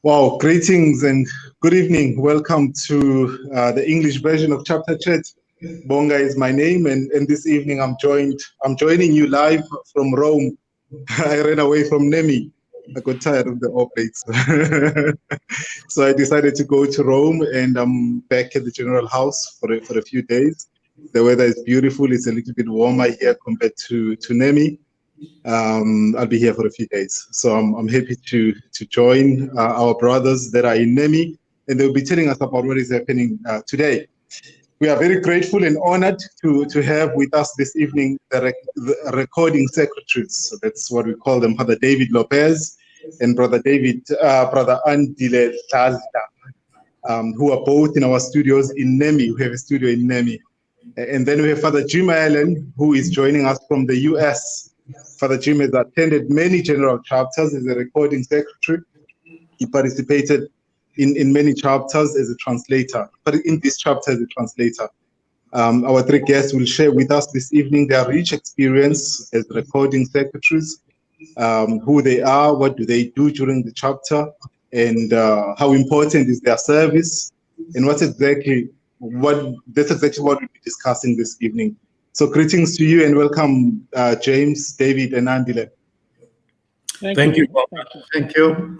Wow, greetings and good evening. Welcome to the English version of Chapter Chat. Bonga is my name, and this evening I'm joining you live from Rome. I ran away from Nemi. I got tired of the oblates. So I decided to go to Rome, and I'm back at the General House for a few days. The weather is beautiful. It's a little bit warmer here compared to Nemi. I'll be here for a few days, so I'm happy to join our brothers that are in Nemi, and they'll be telling us about what is happening today. We are very grateful and honored to have with us this evening the recording secretaries. So that's what we call them, Brother David Lopez and Brother Andile Tazda, who are both in our studios in Nemi. We have a studio in Nemi. And then we have Father Jim Allen, who is joining us from the US. Father Jim has attended many general chapters as a recording secretary. He participated in many chapters as a translator, but in this chapter as a translator. Our three guests will share with us this evening their rich experience as recording secretaries, who they are, what do they do during the chapter, and how important is their service, and that's exactly what we'll be discussing this evening. So greetings to you and welcome, James, David, and Andile. Thank you. Thank you.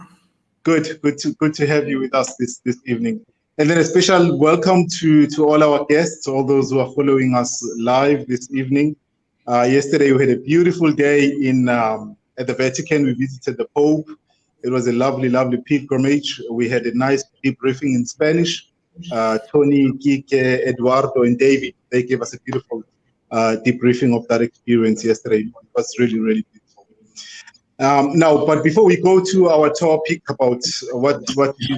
Good to have you with us this evening. And then a special welcome to all our guests, all those who are following us live this evening. Yesterday we had a beautiful day in at the Vatican. We visited the Pope. It was a lovely pilgrimage. We had a nice debriefing in Spanish. Tony, Kike, Eduardo, and David, they gave us a beautiful debriefing of that experience yesterday. It was really beautiful. Now, but before we go to our topic about what you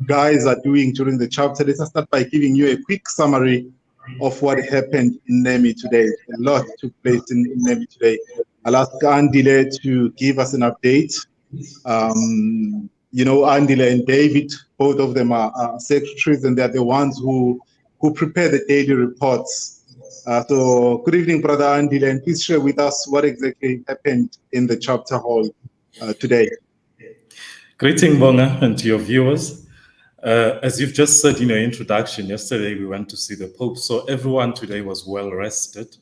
guys are doing during the chapter, let's start by giving you a quick summary of what happened in Nemi today. A lot took place in Nemi today. I'll ask Andile to give us an update. You know, Andile and David, both of them are secretaries, and they're the ones who prepare the daily reports. So good evening, Brother Andile, and please share with us what exactly happened in the chapter hall today. Greeting, Bonga, and to your viewers. As you've just said in your introduction, yesterday we went to see the Pope, so everyone today was well rested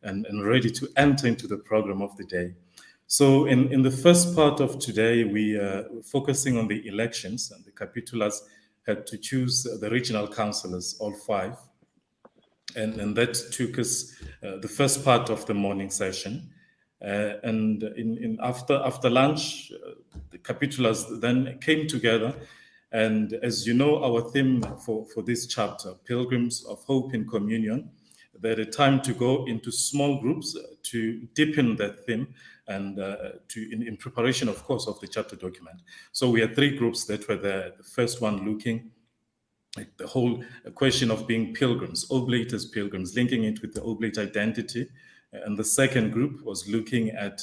and ready to enter into the program of the day. So in the first part of today, we are focusing on the elections, and the capitulas had to choose the regional councillors, all 5. And that took us the first part of the morning session. And after lunch, the capitulas then came together. And as you know, our theme for this chapter, Pilgrims of Hope in Communion, they had a time to go into small groups to deepen that theme and in preparation, of course, of the chapter document. So we had 3 groups that were there. The first one looking at the whole question of being pilgrims, oblate as pilgrims, linking it with the oblate identity. And the second group was looking at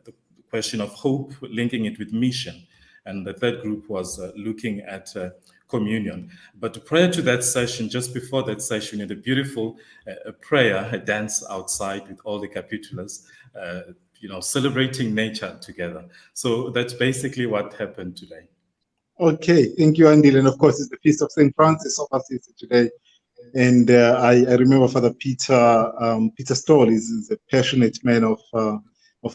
the question of hope, linking it with mission. And the third group was looking at communion. But prior to that session, just before that session, we had a beautiful prayer, a dance outside with all the capitulas, celebrating nature together. So that's basically what happened today. Okay, thank you, Andile. And of course, it's the Feast of St. Francis of Assisi today. And I remember Father Peter Stoll is a passionate man of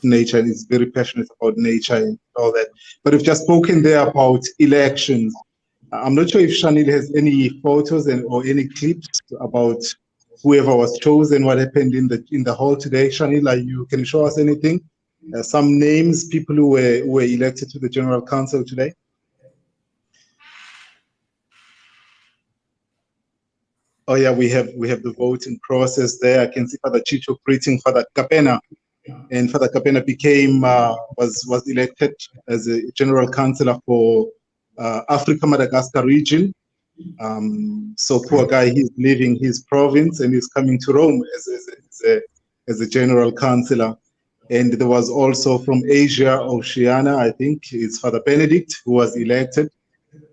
nature, and he's very passionate about nature and all that. But we've just spoken there about elections. I'm not sure if Shanil has any photos or any clips about whoever was chosen, what happened in the hall today. Shanil, can you show us anything? Some names, people who were elected to the General Council today? Oh yeah, we have the voting process there. I can see Father Chicho greeting Father Capena, and Father Capena was elected as a general councillor for Africa Madagascar region. So poor guy, he's leaving his province and he's coming to Rome as a general councillor. And there was also from Asia, Oceania, I think it's Father Benedict who was elected.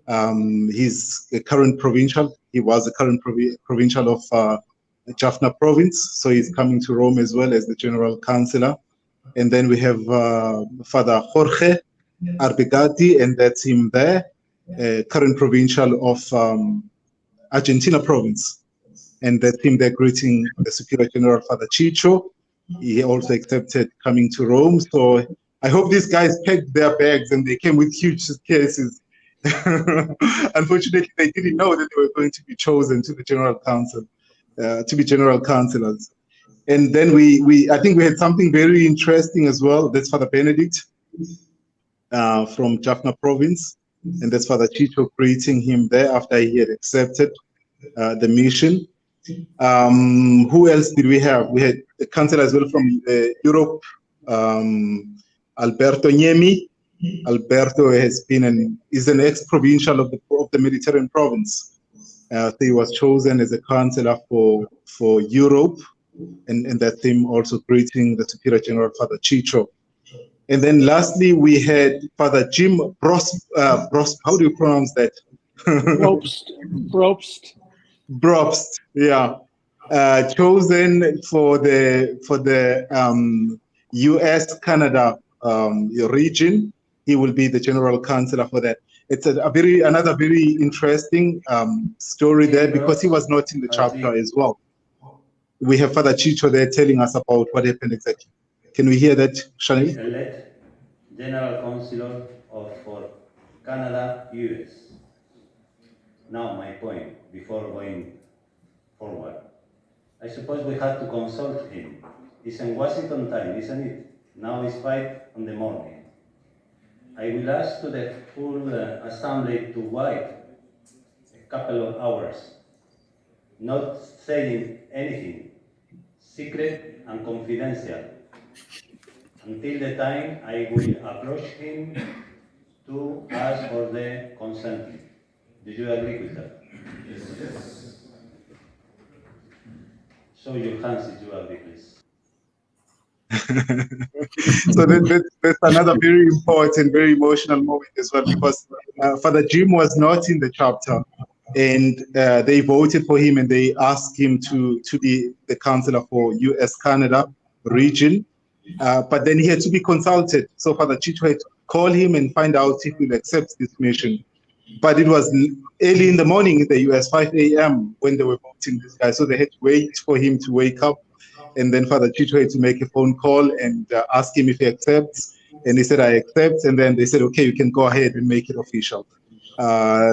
He's a current provincial. He was a current provincial of Jaffna province, so he's coming to Rome as well as the general councillor. And then we have Father Jorge Arbegati, and that's him there. current provincial of Argentina province. And the team they're greeting the Superior General Father Chicho. He also accepted coming to Rome. So I hope these guys packed their bags and they came with huge suitcases. Unfortunately, they didn't know that they were going to be chosen to the General Council, to be General Councillors. And then I think we had something very interesting as well. That's Father Benedict from Jaffna province. And that's Father Chicho greeting him there after he had accepted the mission. Who else did we have? We had a councillor as well from Europe, Alberto Niemi. Alberto is an ex-provincial of the Mediterranean province. So he was chosen as a councillor for Europe, and that team also greeting the Superior General Father Chicho. And then lastly, we had Father Jim Brost. How do you pronounce that? Brobst, yeah. Chosen for the U.S. Canada region. He will be the general councillor for that. It's another very interesting story there because he was not in the chapter as well. We have Father Chicho there telling us about what happened exactly. Can we hear that, Shani? Elect General Councillor for Canada, US. Now my point before going forward. I suppose we have to consult him. It's in Washington time, isn't it? Now it's 5 in the morning. I will ask to the full assembly to wait a couple of hours, not saying anything, secret and confidential, until the time I will approach him to ask for the consent. Do you agree with that? Yes. Show your hands if you agree, please. So that's another very important, very emotional moment as well, because Father Jim was not in the chapter, and they voted for him and they asked him to be the councillor for US Canada region, but then he had to be consulted. So Father Chicho had to call him and find out if he'll accept this mission. But it was early in the morning in the US, 5 a.m. when they were voting this guy, so they had to wait for him to wake up. And then Father Chicho had to make a phone call and ask him if he accepts. And he said, I accept. And then they said, okay, you can go ahead and make it official.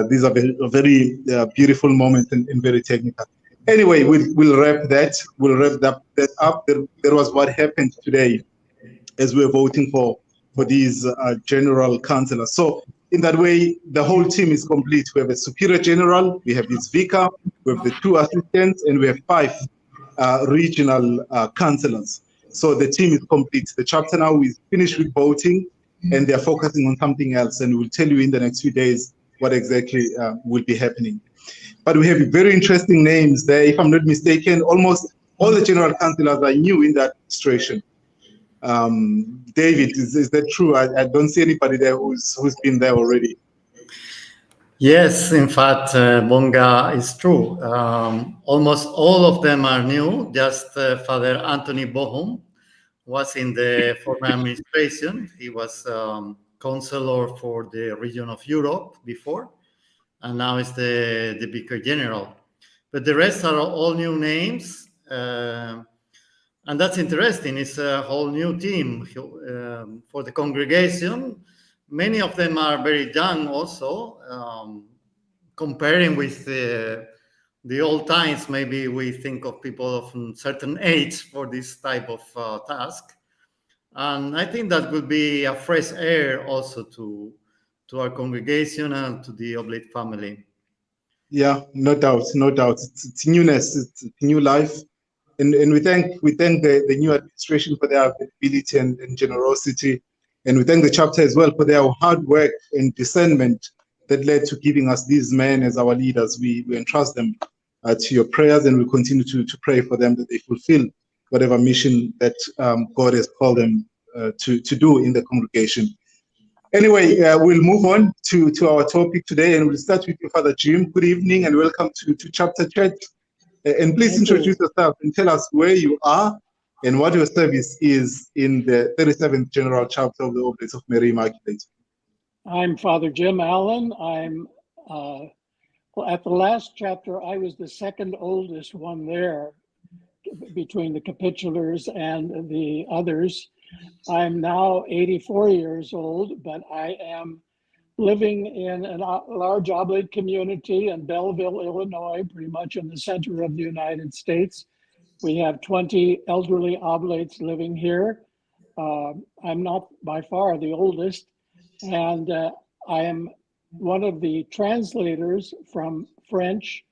These are very beautiful moments and very technical. Anyway, we'll wrap that. We'll wrap that up. There was what happened today as we're voting for these general councillors. So in that way, the whole team is complete. We have a superior general, we have his vicar, we have the 2 assistants, and we have 5 regional councillors. So the team is complete. The chapter now is finished with voting, and they're focusing on something else. And we'll tell you in the next few days what exactly will be happening. But we have very interesting names there. If I'm not mistaken, almost all the general councillors are new in the administration. David, is that true? I don't see anybody there who's been there already. Yes, in fact, Bonga is true. Almost all of them are new. Just Father Anthony Bohum was in the former administration. He was counselor for the region of Europe before, and now is the Vicar General. But the rest are all new names, and that's interesting. It's a whole new team for the congregation. Many of them are very young also. Comparing with the old times, maybe we think of people of a certain age for this type of task. And I think that would be a fresh air also to our congregation and to the Oblate family. Yeah, no doubt, no doubt. It's newness, it's new life. And we thank the new administration for their availability and generosity. And we thank the chapter as well for their hard work and discernment that led to giving us these men as our leaders. We entrust them to your prayers, and we continue to pray for them that they fulfill whatever mission that God has called them to do in the congregation. Anyway, we'll move on to our topic today, and we'll start with you, Father Jim. Good evening and welcome to Chapter Church. And please introduce yourself and tell us where you are and what your service is in the 37th General Chapter of the Oblates of Mary Immaculate. I'm Father Jim Allen. I'm well, at the last chapter, I was the second oldest one there between the capitulars and the others. I'm now 84 years old, but I am living in a large oblate community in Belleville, Illinois, pretty much in the center of the United States. We have 20 elderly oblates living here. I'm not by far the oldest, and I am one of the translators from French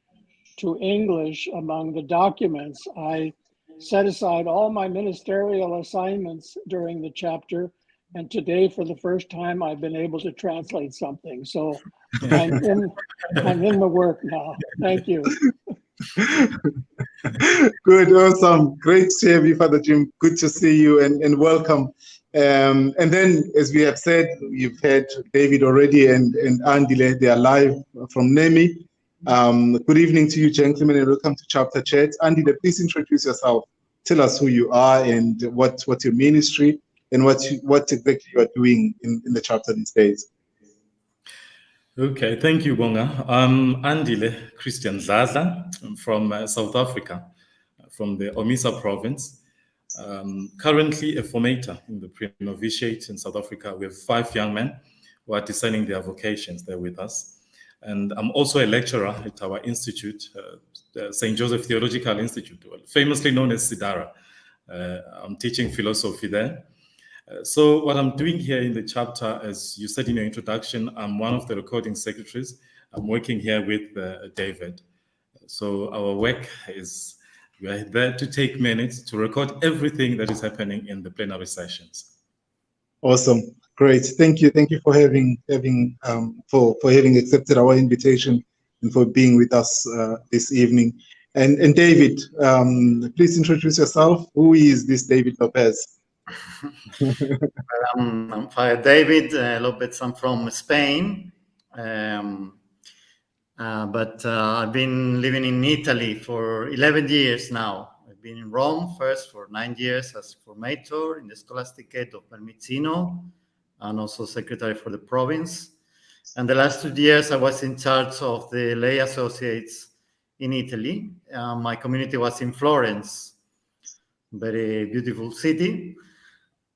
to English among the documents. I set aside all my ministerial assignments during the chapter, and today, for the first time, I've been able to translate something. So I'm in the work now. Thank you. Good, awesome. Great to have you, Father Jim. Good to see you and welcome. And then, as we have said, you've had David already and Andile, they are live from Nemi. Good evening to you, gentlemen, and welcome to Chapter Chat. Andile, please introduce yourself. Tell us who you are and what's your ministry and what exactly you are doing in the chapter these days. Okay, thank you, Bonga. I'm Andile Christian Zaza. I'm from South Africa, from the Omisa province. Currently a formator in the pre-novitiate in South Africa. We have 5 young men who are discerning their vocations there with us. And I'm also a lecturer at our institute, the St. Joseph Theological Institute, famously known as SIDARA. I'm teaching philosophy there. So what I'm doing here in the chapter, as you said in your introduction, I'm one of the recording secretaries. I'm working here with David. So our work is, we are there to take minutes to record everything that is happening in the plenary sessions. Awesome, great. Thank you for having accepted our invitation and for being with us this evening. And David, please introduce yourself. Who is this David Lopez? I'm Father David Lopez. I'm from Spain, but I've been living in Italy for 11 years now. I've been in Rome first for 9 years as formator in the Scholasticate of Permizino, and also secretary for the province. And the last 2 years, I was in charge of the lay associates in Italy. My community was in Florence, very beautiful city.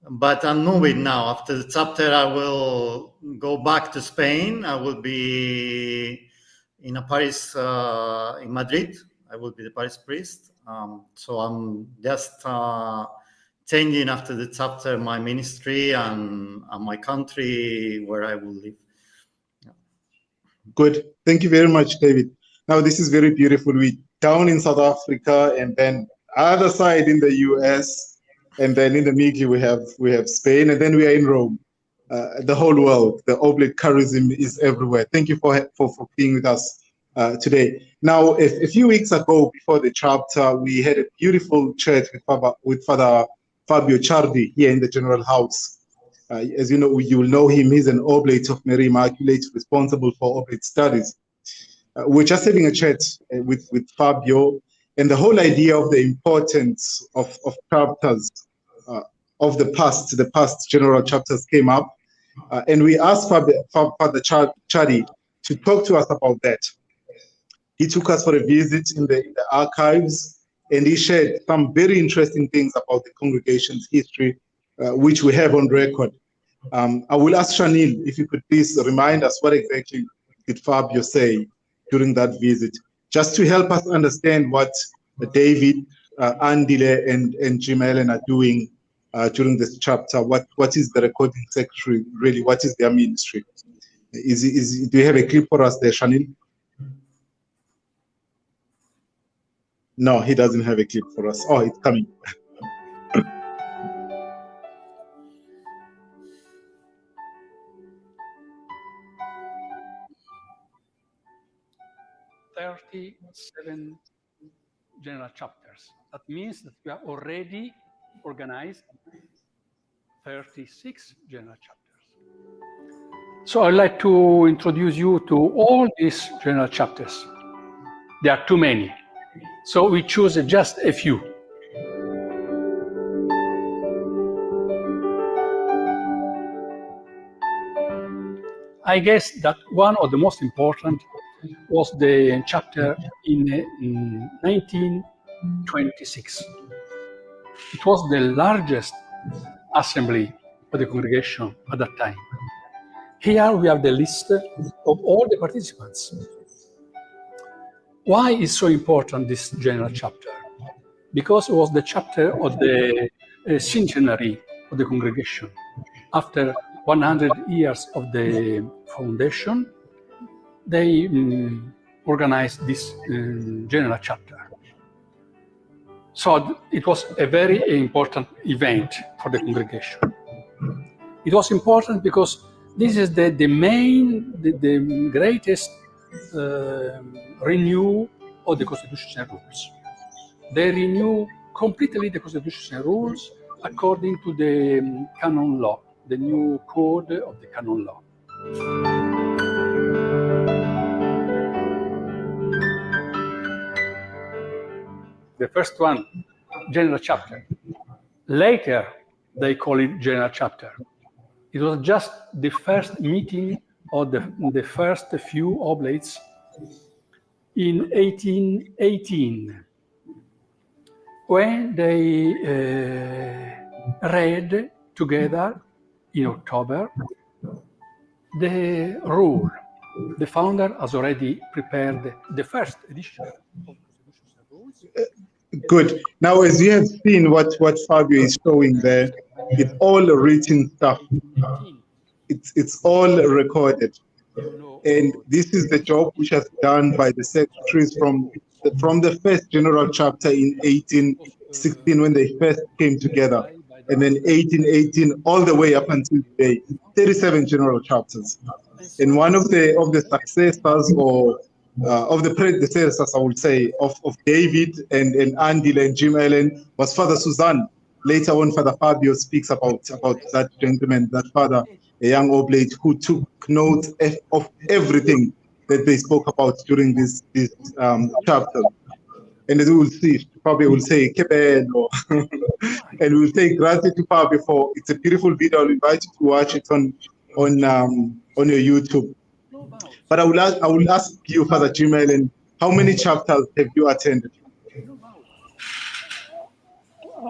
But I'm moving now. After the chapter, I will go back to Spain. I will be in a parish in Madrid. I will be the parish priest. So I'm just changing after the chapter my ministry and my country where I will live. Good. Thank you very much, David. Now, this is very beautiful. We're down in South Africa, and then other side in the US, and then in the middle we have Spain, and then we are in Rome. The whole world, the oblate charism is everywhere. Thank you for being with us today. Now, a few weeks ago, before the chapter, we had a beautiful chat with Father Fabio Ciardi here in the General House. As you know, you will know him. He's an oblate of Mary Immaculate, responsible for oblate studies. We're just having a chat with Fabio, and the whole idea of the importance of chapters of the past general chapters came up, and we asked Father Ciardi to talk to us about that. He took us for a visit in the archives, and he shared some very interesting things about the congregation's history, which we have on record. I will ask Chanil if you could please remind us what exactly did Fabio say during that visit, just to help us understand what David, Andile, and Jim Allen are doing during this chapter. What is the recording secretary really? What is their ministry? Do you have a clip for us there, Chanil? No, he doesn't have a clip for us. Oh, it's coming. 37 general chapters. That means that we have already organized 36 general chapters. So I'd like to introduce you to all these general chapters. There are too many. So we choose just a few. I guess that one of the most important was the chapter in 1926. It was the largest assembly of the congregation at that time. Here we have the list of all the participants. Why is so important this general chapter? Because it was the chapter of the centenary of the congregation. After 100 years of the foundation, they organized this general chapter. So it was a very important event for the congregation. It was important because this is the greatest renew of the constitutional rules. They renew completely the constitutional rules according to the canon law, the new code of the canon law. The first one, general chapter. Later, they call it general chapter. It was just the first meeting of the first few oblates in 1818, when they read together in October the rule. The founder has already prepared the first edition of constitutional rules. Good. Now, as you have seen what Fabio is showing there, it's all written stuff. It's all recorded. And this is the job which was done by the secretaries from the first general chapter in 1816 when they first came together. And then 1818 all the way up until today, 37 general chapters. And one of the successors or of the predecessors, I would say, of David and Andy and Jim Allen was Father Suzanne. Later on, Father Fabio speaks about that gentleman, that father, a young oblate who took note of everything that they spoke about during this chapter. And as we will see, Fabio will say, and we'll take gratitude to Fabio for it's a beautiful video. I'll invite you to watch it on your YouTube. But I will ask you, Father Jim Allen, how many chapters have you attended?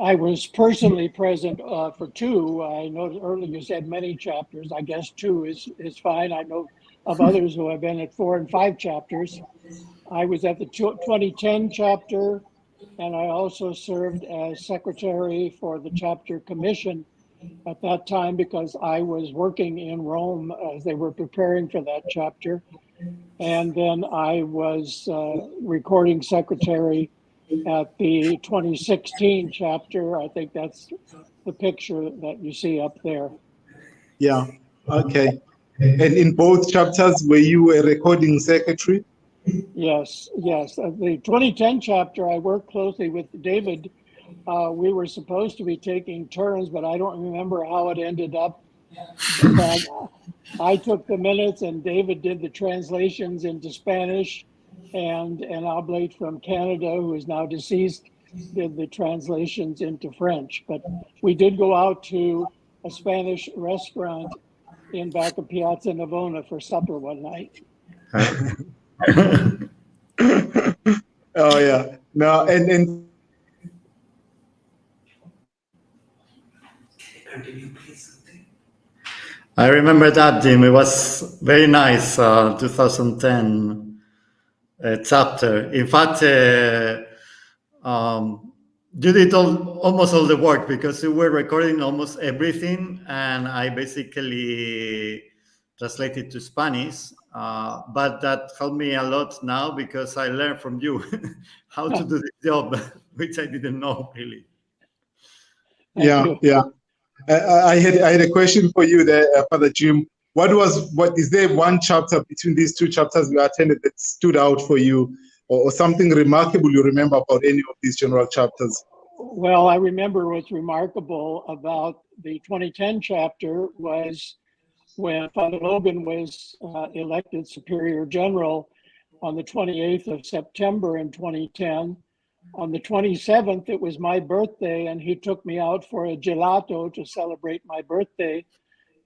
I was personally present for two. I know earlier you said many chapters. I guess two is fine. I know of others who have been at 4 and 5 chapters. I was at the 2010 chapter, and I also served as secretary for the chapter commission at that time because I was working in Rome as they were preparing for that chapter. And then I was recording secretary at the 2016 chapter. I think that's the picture that you see up there. Yeah, okay. And in both chapters, were you a recording secretary? Yes. The 2010 chapter, I worked closely with David. We were supposed to be taking turns, but I don't remember how it ended up. But I took the minutes and David did the translations into Spanish, and an oblate from Canada who is now deceased did the translations into French. But we did go out to a Spanish restaurant in back of Piazza Navona for supper one night. Oh yeah. No, and I remember that, Jim. It was very nice, 2010 chapter. In fact, you did almost all the work because you were recording almost everything, and I basically translated to Spanish. But that helped me a lot now because I learned from you how to do this job, which I didn't know really. Thank you. yeah. I had a question for you there, Father Jim. What is there one chapter between these two chapters you attended that stood out for you, or something remarkable you remember about any of these general chapters? Well, I remember what's remarkable about the 2010 chapter was when Father Logan was elected Superior General on the 28th of September in 2010. On the 27th, it was my birthday, and he took me out for a gelato to celebrate my birthday.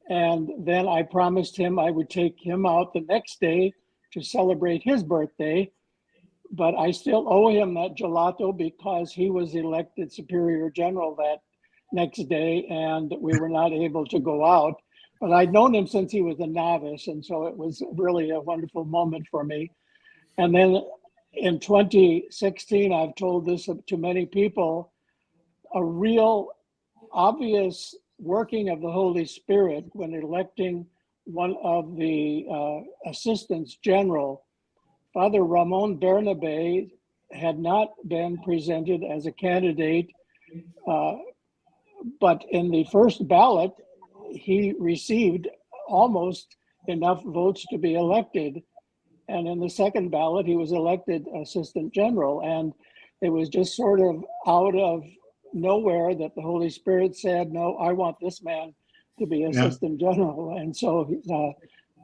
And then I promised him I would take him out the next day to celebrate his birthday. But I still owe him that gelato because he was elected Superior General that next day and we were not able to go out. But I'd known him since he was a novice, and so it was really a wonderful moment for me. And then in 2016, I've told this to many people, a real obvious working of the Holy Spirit when electing one of the assistants general. Father Ramon Bernabe had not been presented as a candidate, but in the first ballot, he received almost enough votes to be elected. And in the second ballot, he was elected assistant general. And it was just sort of out of nowhere that the Holy Spirit said, no, I want this man to be assistant general. And so,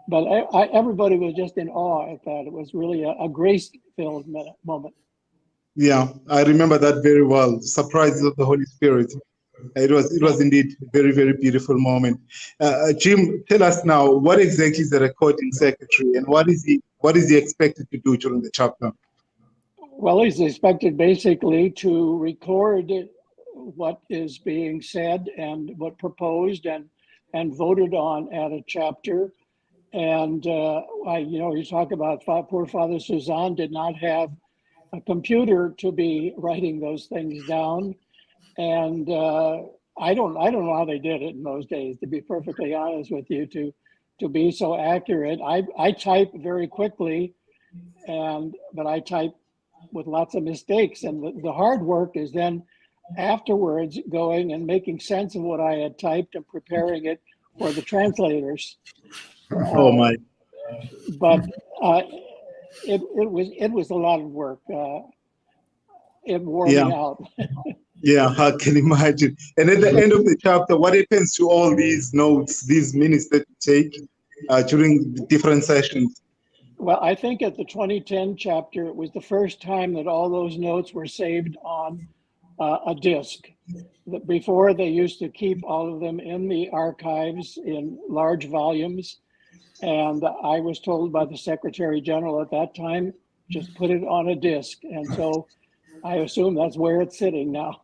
but everybody was just in awe at that. It was really a grace-filled moment. Yeah, I remember that very well. Surprises of the Holy Spirit. It was indeed a very, very beautiful moment. Jim, tell us now, what exactly is the recording secretary, and what is he expected to do during the chapter? Well, he's expected basically to record what is being said and what proposed and voted on at a chapter. And you talk about poor Father Suzanne did not have a computer to be writing those things down. And I don't know how they did it in those days, to be perfectly honest with you, to be so accurate. I type very quickly, but I type with lots of mistakes. And the hard work is then afterwards going and making sense of what I had typed and preparing it for the translators. Oh my! But it was a lot of work. It wore me out. Yeah, I can imagine. And at the end of the chapter, what happens to all these notes, these minutes that you take during the different sessions? Well, I think at the 2010 chapter, it was the first time that all those notes were saved on a disk. Before, they used to keep all of them in the archives in large volumes. And I was told by the Secretary General at that time, just put it on a disk. And so I assume that's where it's sitting now.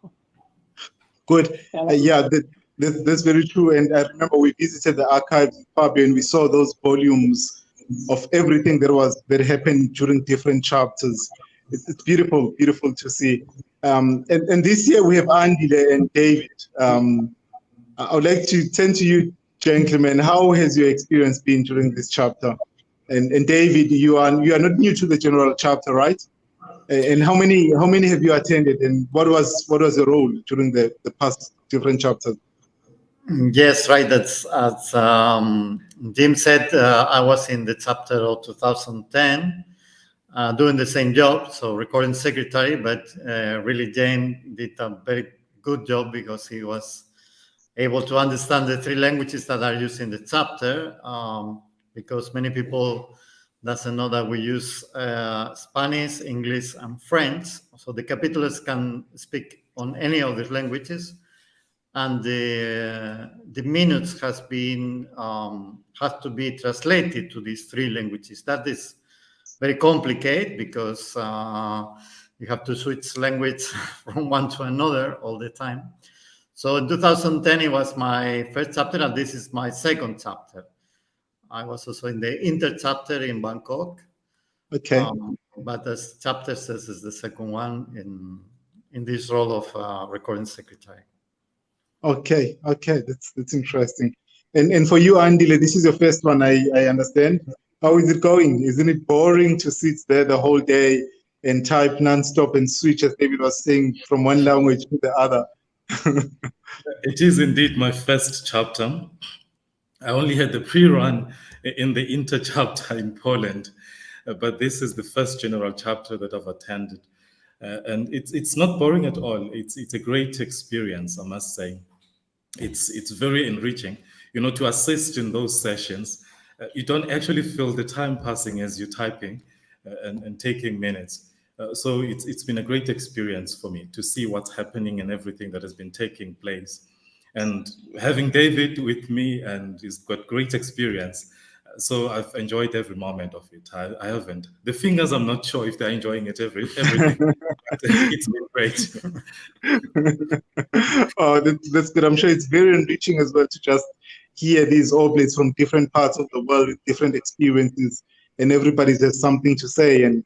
Good. That's very true. And I remember we visited the archives in Fabio and we saw those volumes of everything that happened during different chapters. It's beautiful to see. And this year we have Andile and David. I would like to turn to you, gentlemen. How has your experience been during this chapter? And David, you are not new to the general chapter, right? And how many have you attended? And what was the role during the past different chapters? Yes, right. That's as Jim said. I was in the chapter of 2010, doing the same job, so recording secretary. But really, Jim did a very good job because he was able to understand the three languages that are used in the chapter. Because many people doesn't know that we use Spanish, English, and French. So the capitulars can speak on any of these languages. And the minutes has to be translated to these three languages. That is very complicated because you have to switch language from one to another all the time. So in 2010, it was my first chapter, and this is my second chapter. I was also in the inter chapter in Bangkok. Okay. But as chapter says, is the second one in this role of recording secretary. Okay, that's interesting. And for you, Andile, this is your first one, I understand. How is it going? Isn't it boring to sit there the whole day and type nonstop and switch, as David was saying, from one language to the other? It is indeed my first chapter. I only had the pre-run in the inter chapter in Poland, but this is the first general chapter that I've attended. And it's not boring at all. It's a great experience, I must say. It's very enriching, to assist in those sessions. You don't actually feel the time passing as you're typing and taking minutes. So it's been a great experience for me to see what's happening and everything that has been taking place. And having David with me, and he's got great experience, so I've enjoyed every moment of it. I haven't. The fingers, I'm not sure if they're enjoying it everything. But it's been great. Oh, that's good. I'm sure it's very enriching as well to just hear these oblates from different parts of the world with different experiences, and everybody has something to say, and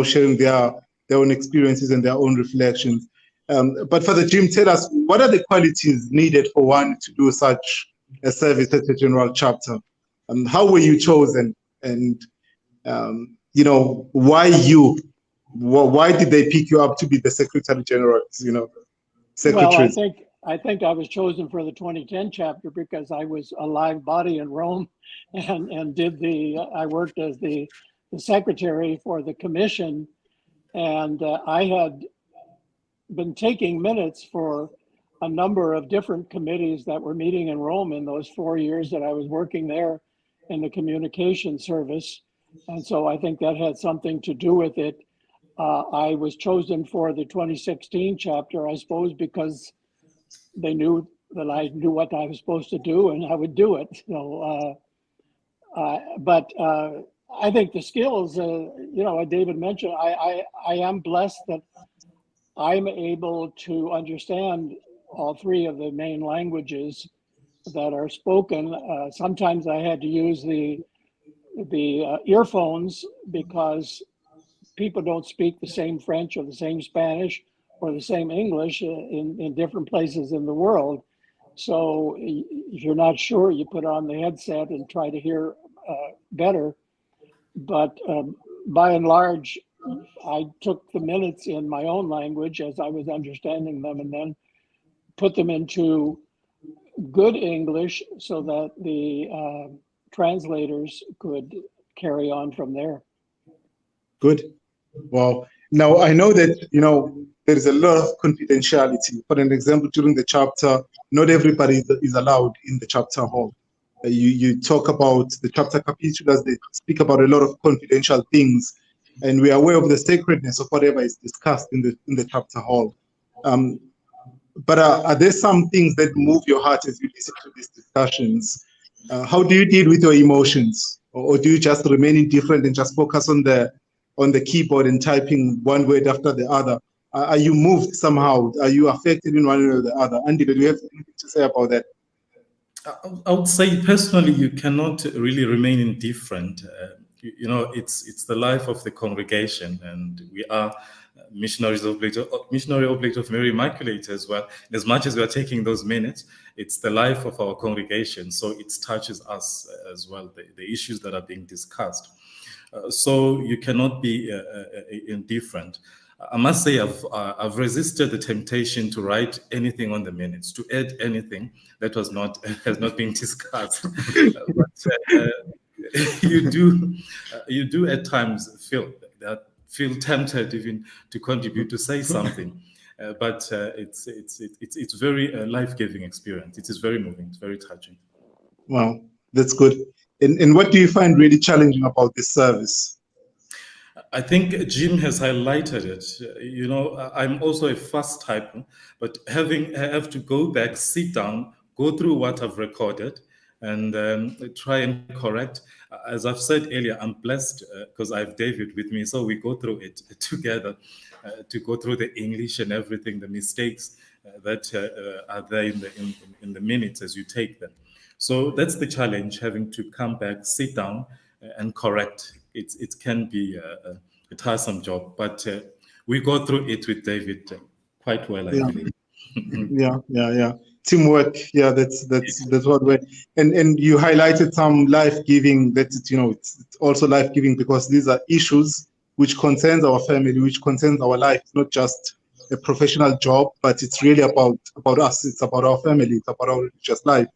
sharing their own experiences and their own reflections. But Father Jim, tell us, what are the qualities needed for one to do such a service at the General Chapter? How were you chosen? And, why you? Why did they pick you up to be the Secretary General, Secretaries? Well, I think I was chosen for the 2010 chapter because I was a live body in Rome and I worked as the secretary for the commission, and I had been taking minutes for a number of different committees that were meeting in Rome in those 4 years that I was working there in the communication service. And so I think that had something to do with it. I was chosen for the 2016 chapter, I suppose, because they knew that I knew what I was supposed to do and I would do it. So, but I think the skills, David mentioned, I am blessed that I'm able to understand all three of the main languages that are spoken. Sometimes I had to use the earphones because people don't speak the same French or the same Spanish or the same English in different places in the world. So if you're not sure, you put on the headset and try to hear better. But by and large, I took the minutes in my own language as I was understanding them and then put them into good English so that the translators could carry on from there. Good. Wow. Now, I know that, there is a lot of confidentiality. For an example, during the chapter, not everybody is allowed in the chapter hall. You talk about the chapter capitulas, they speak about a lot of confidential things, and we are aware of the sacredness of whatever is discussed in the chapter hall. But are there some things that move your heart as you listen to these discussions? How do you deal with your emotions? Or do you just remain indifferent and just focus on the keyboard and typing one word after the other? Are you moved somehow? Are you affected in one way or the other? Andy, do you have anything to say about that? I would say personally, you cannot really remain indifferent. It's the life of the congregation, and we are missionary oblate of Mary Immaculate as well. And as much as we are taking those minutes, it's the life of our congregation, so it touches us as well, the issues that are being discussed. So you cannot be indifferent. I must say I've resisted the temptation to write anything on the minutes, to add anything that has not been discussed. But you do at times feel tempted even to contribute, to say something. But it's very life-giving experience. It is very moving. It's very touching. Wow, that's good. And what do you find really challenging about this service? I think Jim has highlighted it. I'm also a fast typer, but I have to go back, sit down, go through what I've recorded, and try and correct. As I've said earlier, I'm blessed because I have David with me, so we go through it together to go through the English and everything, the mistakes that are there in the minutes as you take them. So that's the challenge, having to come back, sit down, and correct. It can be a tiresome job, but we go through it with David quite well, I believe. Yeah. Teamwork. Yeah, that's what we're. And you highlighted some life-giving. That it's also life-giving because these are issues which concerns our family, which concerns our life. It's not just a professional job, but it's really about us. It's about our family. It's about our religious life.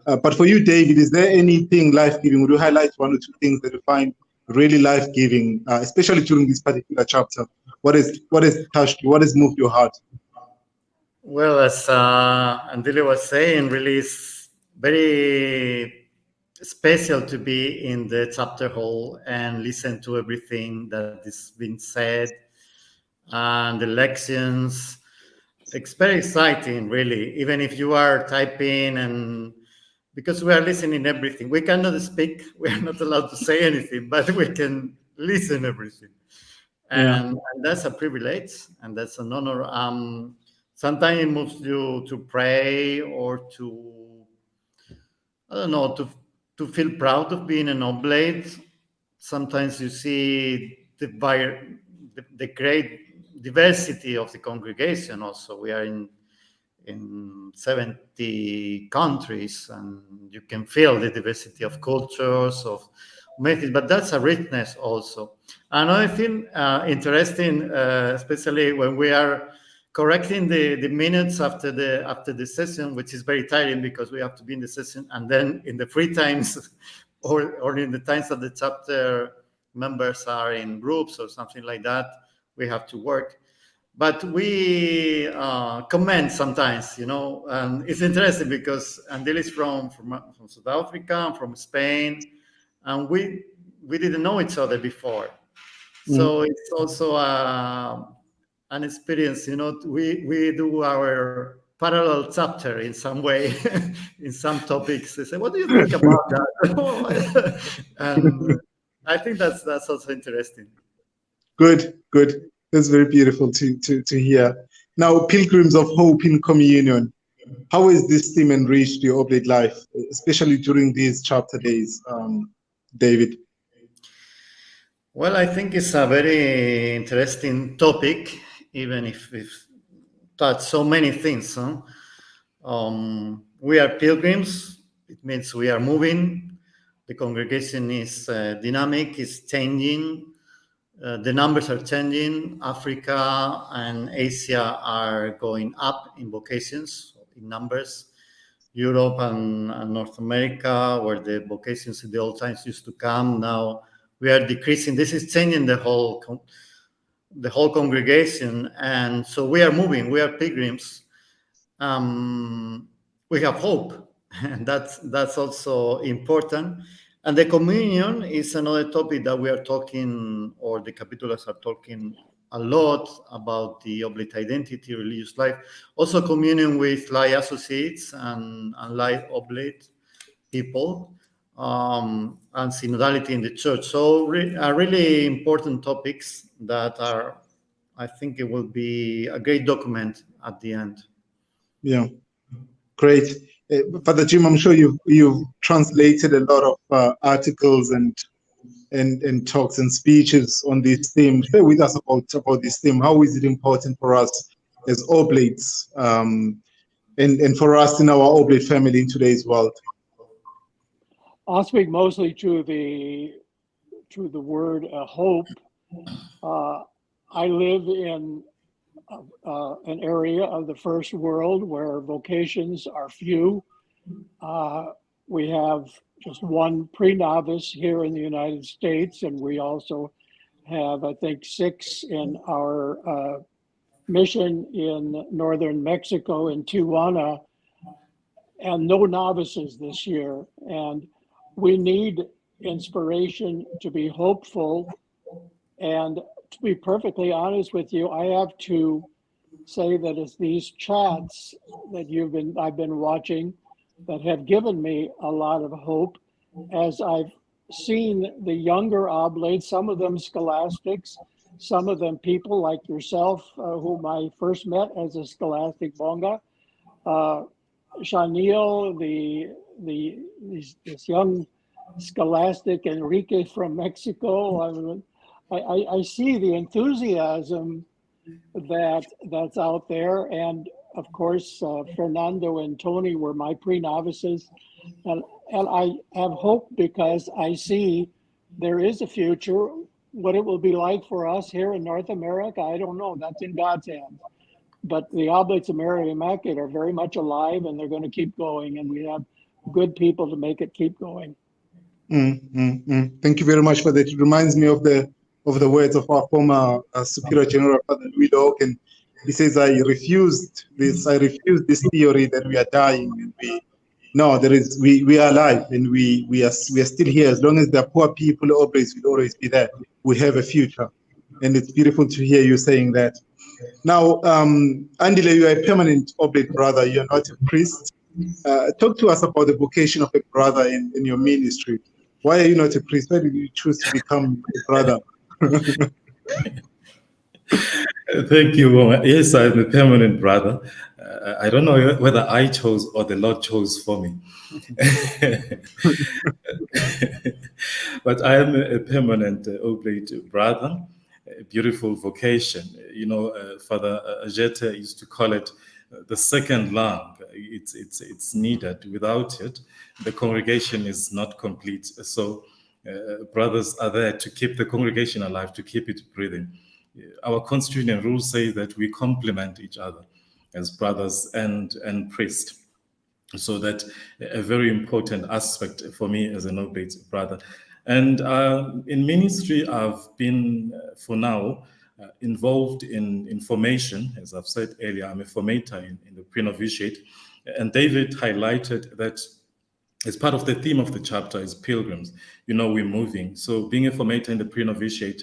But for you, David, is there anything life-giving? Would you highlight one or two things that you find really life-giving, especially during this particular chapter? What has touched you? What has moved your heart? Well, as Andile was saying, really it's very special to be in the chapter hall and listen to everything that is being said and the lections. it's very exciting, really, even if you are typing, and because we are listening everything. We cannot speak, we are not allowed to say anything, but we can listen everything. And that's a privilege, and that's an honor. Sometimes it moves you to pray or to, I don't know, to feel proud of being an oblate. Sometimes you see the great diversity of the congregation. Also, we are in 70 countries, and you can feel the diversity of cultures, of methods, but that's a richness also. Another thing interesting, especially when we are correcting the minutes after the session, which is very tiring because we have to be in the session, and then in the free times or in the times that the chapter members are in groups or something like that, we have to work. But we comment sometimes, and it's interesting because Andil is from South Africa, from Spain, and we didn't know each other before. So it's also an experience, we do our parallel chapter in some way, in some topics. They say, what do you think about that? And I think that's also interesting. Good. That's very beautiful to hear. Now, Pilgrims of Hope in Communion. How has this theme enriched your oblate life, especially during these chapter days, David? Well, I think it's a very interesting topic, even if we've touched so many things. Huh? We are pilgrims. It means we are moving. The congregation is dynamic, is changing. The numbers are changing. Africa and Asia are going up in vocations, in numbers. Europe and North America, where the vocations in the old times used to come, now we are decreasing. This is changing the whole congregation, and so we are moving. We are pilgrims. We have hope, and that's also important. And the communion is another topic that we are talking, or the capitulas are talking a lot about the oblate identity, religious life. Also communion with lay associates and lay oblate people, and synodality in the church. So are really important topics that are, I think it will be a great document at the end. Yeah, great. Father Jim, I'm sure you've translated a lot of articles and talks and speeches on this theme. Share with us about this theme. How is it important for us as oblates, and for us in our oblate family in today's world? I'll speak mostly to the word hope. I live in an area of the first world where vocations are few. We have just one pre-novice here in the United States, and we also have, I think, 6 in our mission in northern Mexico in Tijuana, and no novices this year. And we need inspiration to be hopeful. And to be perfectly honest with you, I have to say that it's these chats that I've been watching that have given me a lot of hope, as I've seen the younger oblates, some of them scholastics, some of them people like yourself, whom I first met as a scholastic bonga, Shanil, this young scholastic Enrique from Mexico. I see the enthusiasm that's out there, and of course Fernando and Tony were my pre-novices, and I have hope because I see there is a future. What it will be like for us here in North America, I don't know. That's in God's hands. But the Oblates of Mary Immaculate are very much alive, and they're going to keep going, and we have good people to make it keep going. Thank you very much for that. It reminds me of the words of our former Superior General, Father Louis Locke, and he says, I refused this theory that we are dying, and we are alive, and we are still here. As long as there are poor people, oblates will always be there. We have a future, and it's beautiful to hear you saying that. Now, Andile, you are a permanent oblate brother. You're not a priest. Talk to us about the vocation of a brother in your ministry. Why are you not a priest? Why did you choose to become a brother? Thank you, Bonga. Yes, I'm a permanent brother. I don't know whether I chose or the Lord chose for me. But I am a permanent oblate brother, a beautiful vocation. You know, Father Ajete used to call it the second lung. It's needed. Without it, the congregation is not complete. So brothers are there to keep the congregation alive, to keep it breathing. Our constitution and rules say that we complement each other as brothers and priests. So that a very important aspect for me as an oblate brother. And in ministry, I've been, for now, involved in formation. As I've said earlier, I'm a formator in the pre-novitiate. And David highlighted that as part of the theme of the chapter is pilgrims. You know, we're moving. So being a formator in the pre-novitiate,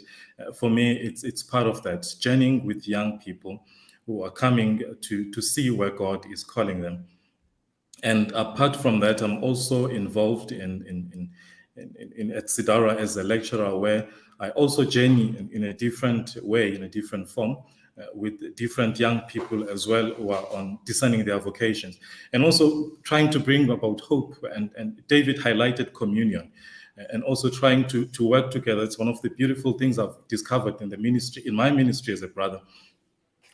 for me, it's part of that, journeying with young people who are coming to see where God is calling them. And apart from that, I'm also involved in Etsidara as a lecturer, where I also journey in a different way, in a different form, with different young people as well who are on discerning their vocations, and also trying to bring about hope. And David highlighted communion, and also trying to work together. It's one of the beautiful things I've discovered in the ministry, in my ministry as a brother,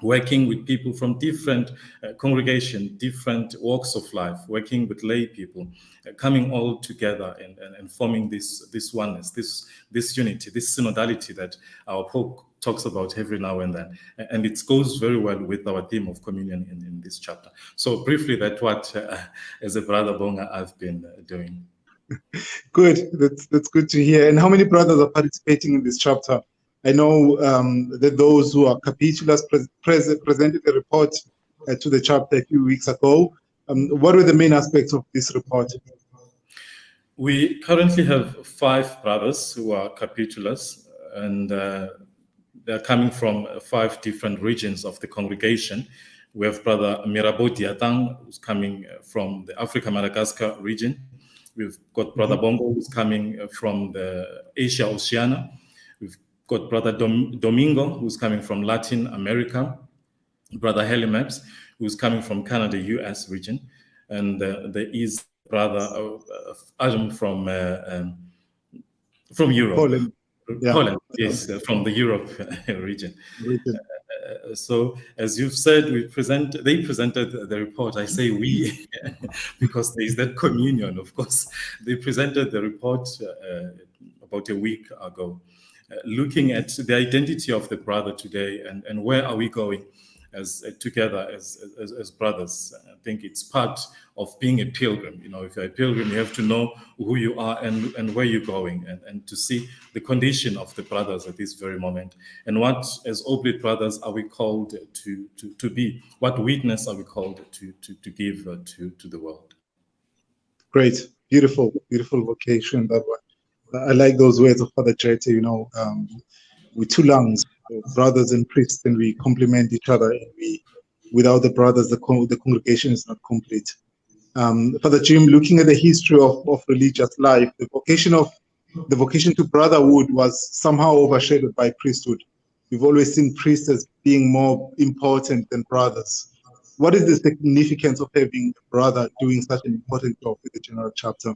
working with people from different congregations, different walks of life, working with lay people, coming all together and forming this oneness, this unity, this synodality that our Pope talks about every now and then. And it goes very well with our theme of communion in this chapter. So briefly, that's what, as a brother Bonga, I've been doing. Good. That's good to hear. And how many brothers are participating in this chapter? I know that those who are capitulas presented a report to the chapter a few weeks ago. What were the main aspects of this report? We currently have 5 brothers who are capitulas, and they're coming from 5 different regions of the congregation. We have Brother Mirabo Diatang, who's coming from the Africa-Madagascar region. We've got Brother Bongo, who's coming from the Asia Oceania. We've got Brother Domingo, who's coming from Latin America. Brother Helimaps, who's coming from Canada, US region. And there is Brother Adam from Europe. Poland. Yeah. Poland, yes, from the Europe region. So, as you've said, they presented the report. I say we, because there is that communion, of course. They presented the report about a week ago, looking at the identity of the brother today and where are we going as together as brothers. I think it's part of being a pilgrim. You know, if you're a pilgrim, you have to know who you are and where you're going, and to see the condition of the brothers at this very moment. And what, as oblate brothers, are we called to be? What witness are we called to give to the world? Great. Beautiful vocation, that one. I like those words of Father Jete, you know, with 2 lungs, brothers and priests, and we complement each other. And without the brothers, the congregation is not complete. Father Jim, looking at the history of religious life, the vocation to brotherhood was somehow overshadowed by priesthood. We've always seen priests as being more important than brothers. What is the significance of having a brother doing such an important job in the general chapter?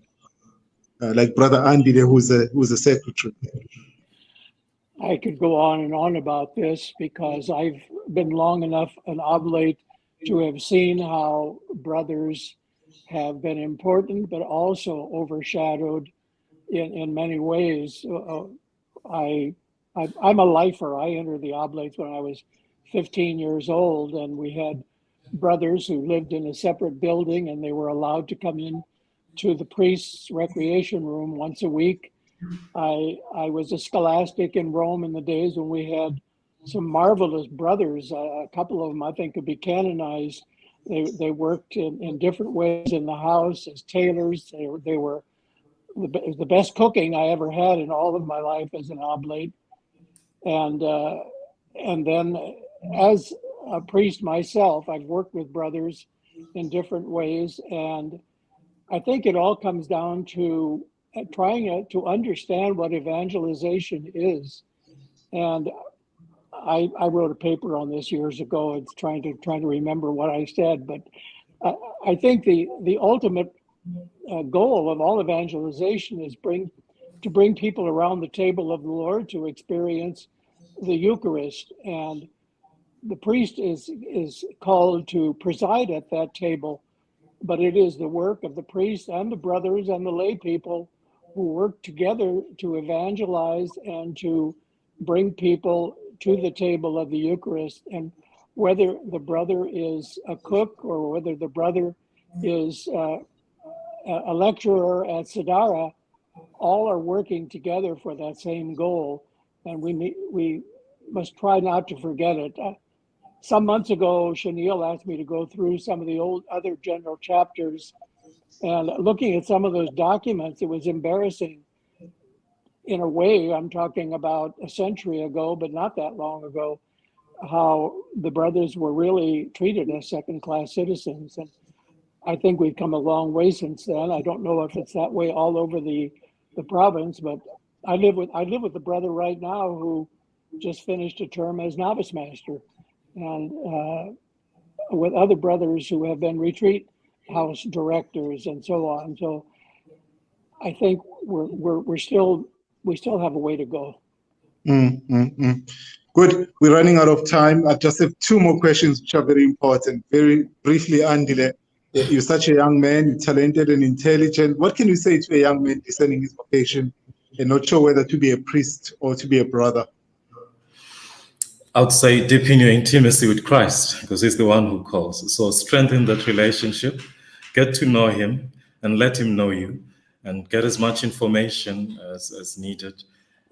Like Brother Andy, who's a secretary. I could go on and on about this because I've been long enough an oblate to have seen how brothers have been important, but also overshadowed in many ways. I'm a lifer. I entered the oblates when I was 15 years old, and we had brothers who lived in a separate building, and they were allowed to come in to the priest's recreation room once a week. I was a scholastic in Rome in the days when we had some marvelous brothers. A couple of them, I think, could be canonized. They worked in different ways in the house as tailors. They were the best cooking I ever had in all of my life as an oblate. And then as a priest myself, I've worked with brothers in different ways, and I think it all comes down to trying to understand what evangelization is. And I wrote a paper on this years ago. It's trying to remember what I said, but I think the ultimate goal of all evangelization is to bring people around the table of the Lord to experience the Eucharist, and the priest is called to preside at that table, but it is the work of the priest and the brothers and the lay people who work together to evangelize and to bring people to the table of the Eucharist. And whether the brother is a cook or whether the brother is a lecturer at Sidara, all are working together for that same goal, and we must try not to forget it. Some months ago, Chenille asked me to go through some of the old other general chapters, and looking at some of those documents, it was embarrassing. In a way, I'm talking about a century ago, but not that long ago, how the brothers were really treated as second-class citizens. And I think we've come a long way since then. I don't know if it's that way all over the province, but I live with a brother right now who just finished a term as novice master, and with other brothers who have been retreat house directors and so on. So I think we still have a way to go. Good. We're running out of time. I just have two more questions which are very important. Very briefly, Andile, you're such a young man, you're talented and intelligent. What can you say to a young man discerning his vocation and not sure whether to be a priest or to be a brother? I would say deepen your intimacy with Christ, because he's the one who calls. So strengthen that relationship, get to know him and let him know you, and get as much information as needed,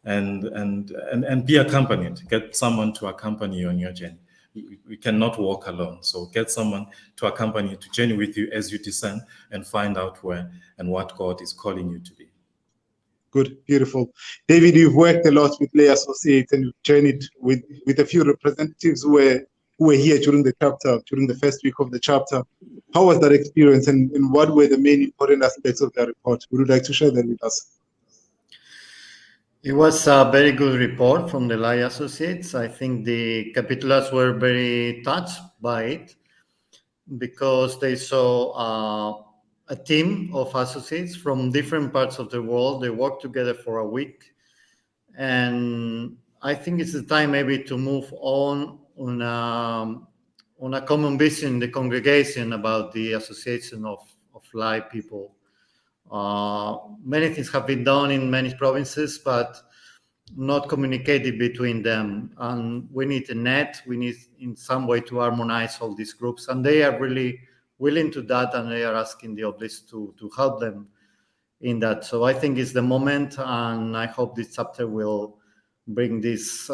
and be accompanied. Get someone to accompany you on your journey. We cannot walk alone. So get someone to accompany you, to journey with you as you descend and find out where and what God is calling you to be. Good, beautiful. David, you've worked a lot with lay associates and you've journeyed with a few representatives who were here during the first week of the chapter. How was that experience, and what were the main important aspects of that report? Would you like to share that with us? It was a very good report from the lay associates. I think the capitulars were very touched by it because they saw a team of associates from different parts of the world. They worked together for a week, and I think it's the time maybe to move on a common vision in the congregation about the association of lay people. Many things have been done in many provinces, but not communicated between them. And we need a net. We need in some way to harmonize all these groups. And they are really willing to that, and they are asking the oblates to help them in that. So I think it's the moment, and I hope this chapter will bring these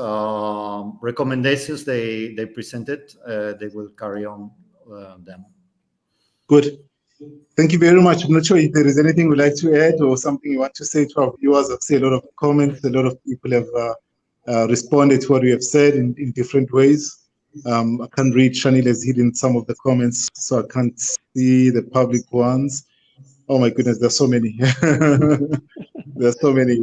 recommendations they presented. They will carry on them. Good. Thank you very much. I'm not sure if there is anything you'd like to add or something you want to say to our viewers. I've seen a lot of comments. A lot of people have responded to what we have said in different ways. I can't read. Chanel has hidden some of the comments, so I can't see the public ones. Oh my goodness, there's so many. There's so many.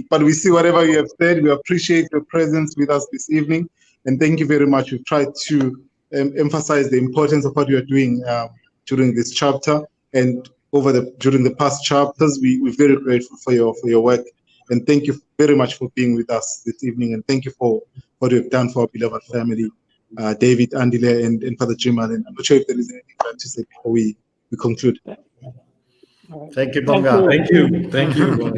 But we see whatever you have said. We appreciate your presence with us this evening, and thank you very much. We've tried to emphasize the importance of what you are doing during this chapter and during the past chapters. We're very grateful for your work, and thank you very much for being with us this evening, and thank you for what you've done for our beloved family, David, Andile, and Father Jimal. And I'm not sure if there is anything to say before we conclude. Thank you, Bonga. Thank you.